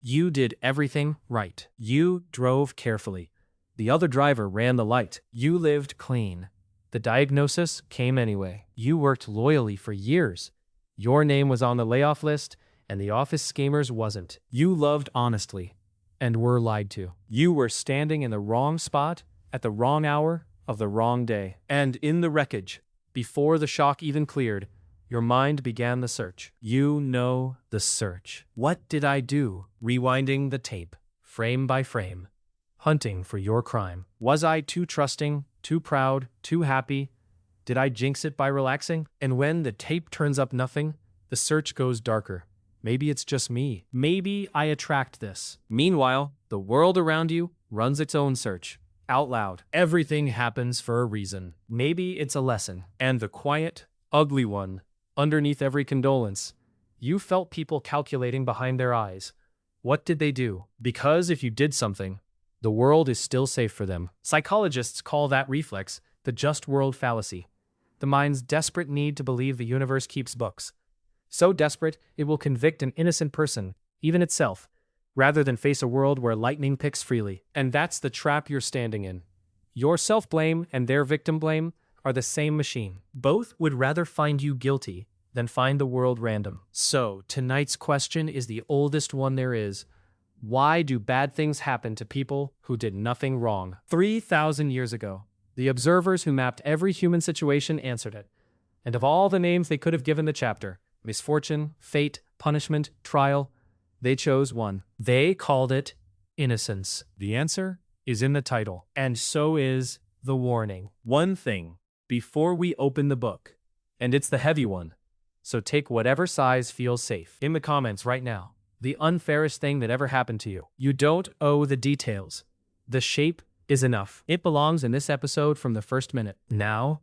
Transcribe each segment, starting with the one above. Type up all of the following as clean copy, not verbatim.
You did everything right. You drove carefully. The other driver ran the light. You lived clean. The diagnosis came anyway. You worked loyally for years. Your name was on the layoff list, and the office schemers wasn't. You loved honestly, and were lied to. You were standing in the wrong spot, at the wrong hour, of the wrong day. And in the wreckage, before the shock even cleared, your mind began the search. You know the search. What did I do? Rewinding the tape, frame by frame, hunting for your crime. Was I too trusting, too proud, too happy? Did I jinx it by relaxing? And when the tape turns up nothing, the search goes darker. Maybe it's just me. Maybe I attract this. Meanwhile, the world around you runs its own search. Out loud. Everything happens for a reason. Maybe it's a lesson. And the quiet, ugly one, underneath every condolence, you felt people calculating behind their eyes. What did they do? Because if you did something, the world is still safe for them. Psychologists call that reflex the just world fallacy. The mind's desperate need to believe the universe keeps books. So desperate, it will convict an innocent person, even itself, rather than face a world where lightning picks freely. And that's the trap you're standing in. Your self-blame and their victim blame are the same machine. Both would rather find you guilty than find the world random. So, tonight's question is the oldest one there is. Why do bad things happen to people who did nothing wrong? 3,000 years ago, the observers who mapped every human situation answered it. And of all the names they could have given the chapter, misfortune, fate, punishment, trial, they chose one. They called it innocence. The answer is in the title, and so is the warning. One thing before we open the book, and it's the heavy one, so take whatever size feels safe. In the comments right now, the unfairest thing that ever happened to you. You don't owe the details. The shape is enough. It belongs in this episode from the first minute. Now,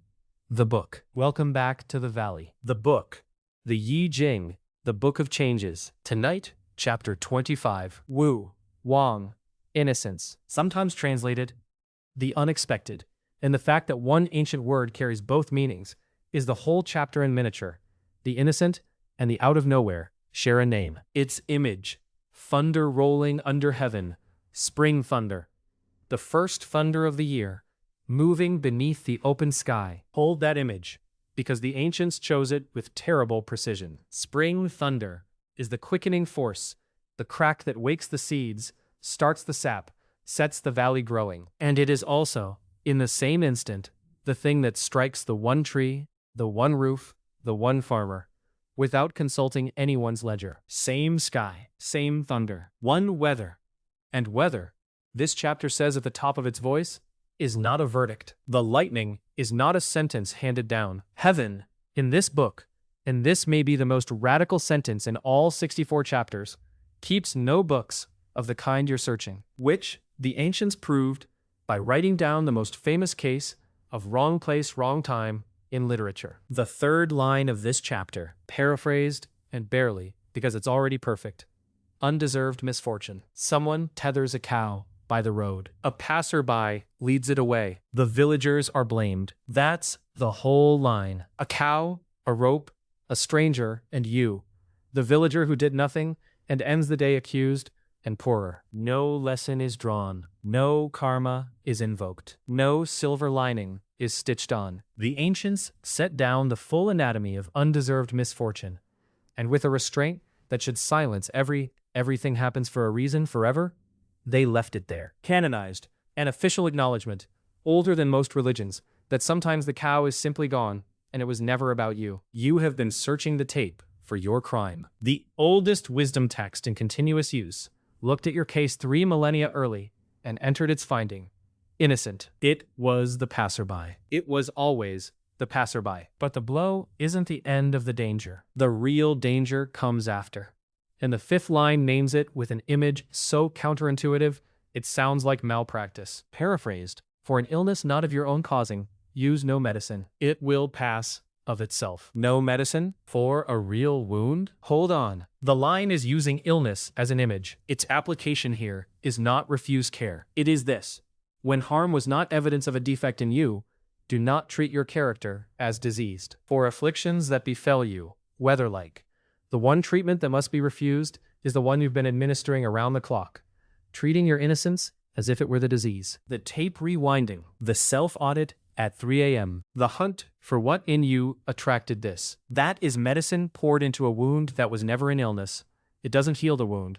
the book. Welcome back to the valley. The book. The I Ching, the Book of Changes. Tonight, Chapter 25. Wu, Wang, Innocence. Sometimes translated, the unexpected. And the fact that one ancient word carries both meanings is the whole chapter in miniature. The innocent and the out of nowhere share a name. Its image. Thunder rolling under heaven. Spring thunder. The first thunder of the year. Moving beneath the open sky. Hold that image, because the ancients chose it with terrible precision. Spring thunder is the quickening force, the crack that wakes the seeds, starts the sap, sets the valley growing. And it is also, in the same instant, the thing that strikes the one tree, the one roof, the one farmer, without consulting anyone's ledger. Same sky, same thunder, one weather. And weather, this chapter says at the top of its voice, is not a verdict. The lightning is not a sentence handed down. Heaven, in this book, and this may be the most radical sentence in all 64 chapters, keeps no books of the kind you're searching, which the ancients proved by writing down the most famous case of wrong place, wrong time in literature. The third line of this chapter, paraphrased and barely because it's already perfect. Undeserved misfortune. Someone tethers a cow by the road. A passerby leads it away. The villagers are blamed. That's the whole line. A cow, a rope, a stranger, and you, the villager who did nothing and ends the day accused and poorer. No lesson is drawn. No karma is invoked. No silver lining is stitched on. The ancients set down the full anatomy of undeserved misfortune, and with a restraint that should silence everything happens for a reason forever, they left it there. Canonized, an official acknowledgement, older than most religions, that sometimes the cow is simply gone and it was never about you. You have been searching the tape for your crime. The oldest wisdom text in continuous use looked at your case 3 millennia early and entered its finding. Innocent. It was the passerby. It was always the passerby. But the blow isn't the end of the danger. The real danger comes after. And the 5th line names it with an image so counterintuitive, it sounds like malpractice. Paraphrased, for an illness not of your own causing, use no medicine. It will pass of itself. No medicine for a real wound? Hold on. The line is using illness as an image. Its application here is not refuse care. It is this. When harm was not evidence of a defect in you, do not treat your character as diseased. For afflictions that befell you, whether like The one treatment that must be refused is the one you've been administering around the clock, treating your innocence as if it were the disease. The tape rewinding, the self-audit at 3 a.m. The hunt for what in you attracted this. That is medicine poured into a wound that was never an illness. It doesn't heal the wound.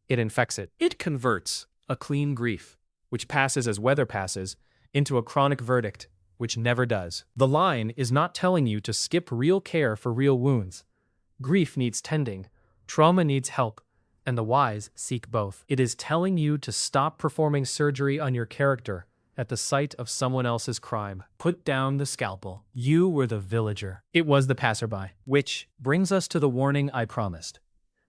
It infects it. It converts a clean grief, which passes as weather passes, into a chronic verdict, which never does. The line is not telling you to skip real care for real wounds. Grief needs tending, trauma needs help, and the wise seek both. It is telling you to stop performing surgery on your character at the site of someone else's crime. Put down the scalpel. You were the villager. It was the passerby. Which brings us to the warning I promised.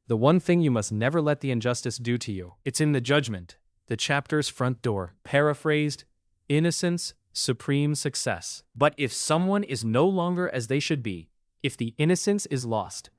The one thing you must never let the injustice do to you. It's in the judgment, the chapter's front door. Paraphrased, innocence, supreme success. But if someone is no longer as they should be, if the innocence is lost,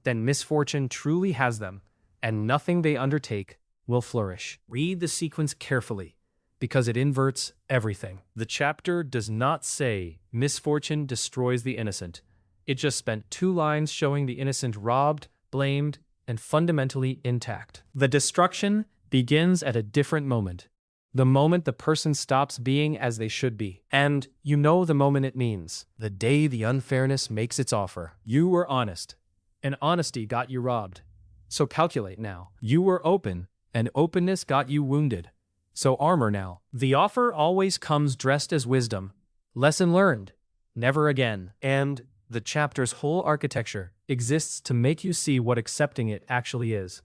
then misfortune truly has them, and nothing they undertake will flourish. Read the sequence carefully, because it inverts everything. The chapter does not say misfortune destroys the innocent. It just spent 2 lines showing the innocent robbed, blamed, and fundamentally intact. The destruction begins at a different moment. The moment the person stops being as they should be. And you know the moment it means. The day the unfairness makes its offer. You were honest, and honesty got you robbed. So calculate now. You were open, and openness got you wounded. So armor now. The offer always comes dressed as wisdom. Lesson learned. Never again. And the chapter's whole architecture exists to make you see what accepting it actually is.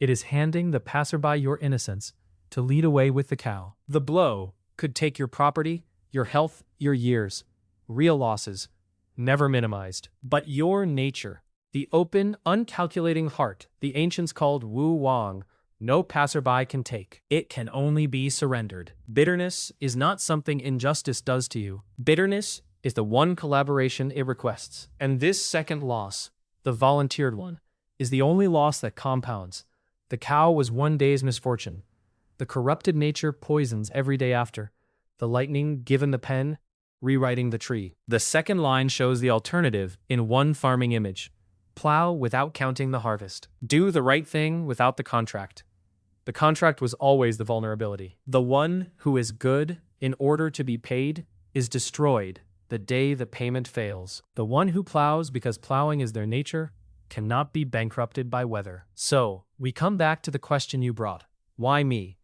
It is handing the passerby your innocence to lead away with the cow. The blow could take your property, your health, your years. Real losses, never minimized. But your nature, the open, uncalculating heart the ancients called Wu Wang, no passerby can take. It can only be surrendered. Bitterness is not something injustice does to you. Bitterness is the one collaboration it requests. And this second loss, the volunteered one, is the only loss that compounds. The cow was one day's misfortune. The corrupted nature poisons every day after. The lightning given the pen, rewriting the tree. The second line shows the alternative in one farming image. Plow without counting the harvest. Do the right thing without the contract. The contract was always the vulnerability. The one who is good in order to be paid is destroyed the day the payment fails. The one who plows because plowing is their nature cannot be bankrupted by weather. So, we come back to the question you brought. Why me?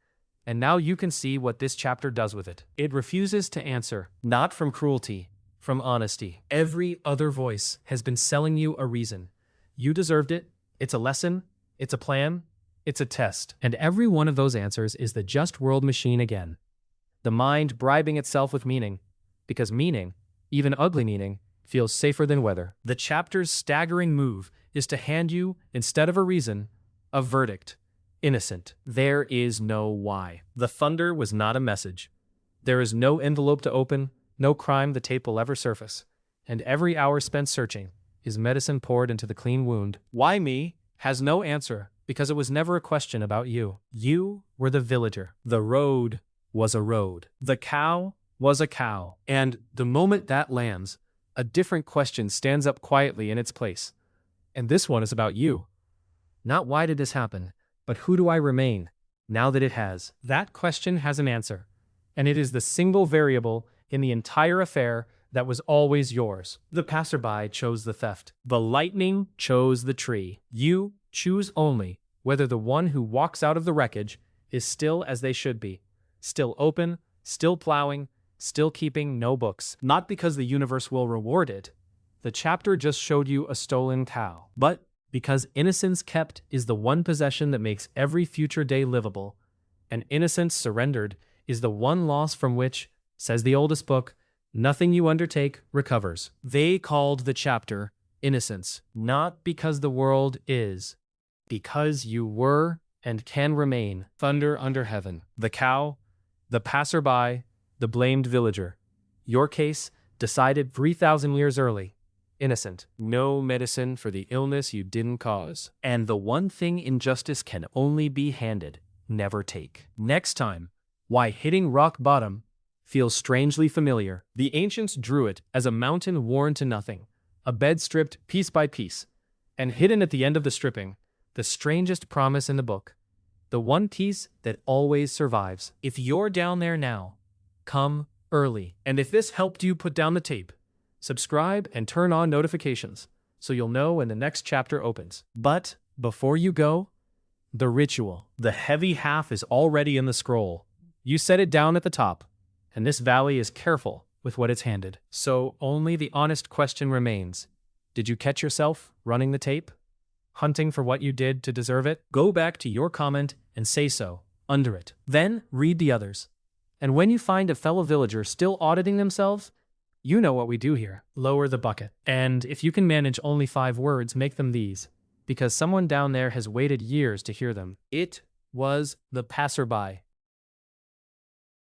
And now you can see what this chapter does with it. It refuses to answer, not from cruelty, from honesty. Every other voice has been selling you a reason. You deserved it. It's a lesson. It's a plan. It's a test. And every one of those answers is the just world machine again. The mind bribing itself with meaning, because meaning, even ugly meaning, feels safer than weather. The chapter's staggering move is to hand you, instead of a reason, a verdict. Innocent. There is no why. The thunder was not a message. There is no envelope to open, no crime the tape will ever surface. And every hour spent searching is medicine poured into the clean wound. Why me has no answer, because it was never a question about you. You were the villager. The road was a road. The cow was a cow. And the moment that lands, a different question stands up quietly in its place. And this one is about you. Not why did this happen, but who do I remain, now that it has? That question has an answer, and it is the single variable in the entire affair that was always yours. The passerby chose the theft. The lightning chose the tree. You choose only whether the one who walks out of the wreckage is still as they should be, still open, still plowing, still keeping no books. Not because the universe will reward it. The chapter just showed you a stolen cow, but because innocence kept is the one possession that makes every future day livable, and innocence surrendered is the one loss from which, says the oldest book, nothing you undertake recovers. They called the chapter Innocence, not because the world is, because you were and can remain. Thunder under heaven. The cow, the passerby, the blamed villager. Your case decided 3,000 years early. Innocent. No medicine for the illness you didn't cause. And the one thing injustice can only be handed, never take. Next time, why hitting rock bottom feels strangely familiar. The ancients drew it as a mountain worn to nothing, a bed stripped piece by piece, And hidden at the end of the stripping, the strangest promise in the book. The one piece that always survives. If you're down there now, come early. And if this helped you put down the tape, subscribe and turn on notifications so you'll know when the next chapter opens. But before you go, the ritual. The heavy half is already in the scroll. You set it down at the top, and this valley is careful with what it's handed. So only the honest question remains. Did you catch yourself running the tape? Hunting for what you did to deserve it? Go back to your comment and say so under it. Then read the others. And when you find a fellow villager still auditing themselves, you know what we do here. Lower the bucket. And if you can manage only 5 words, make them these, because someone down there has waited years to hear them. It was the passerby.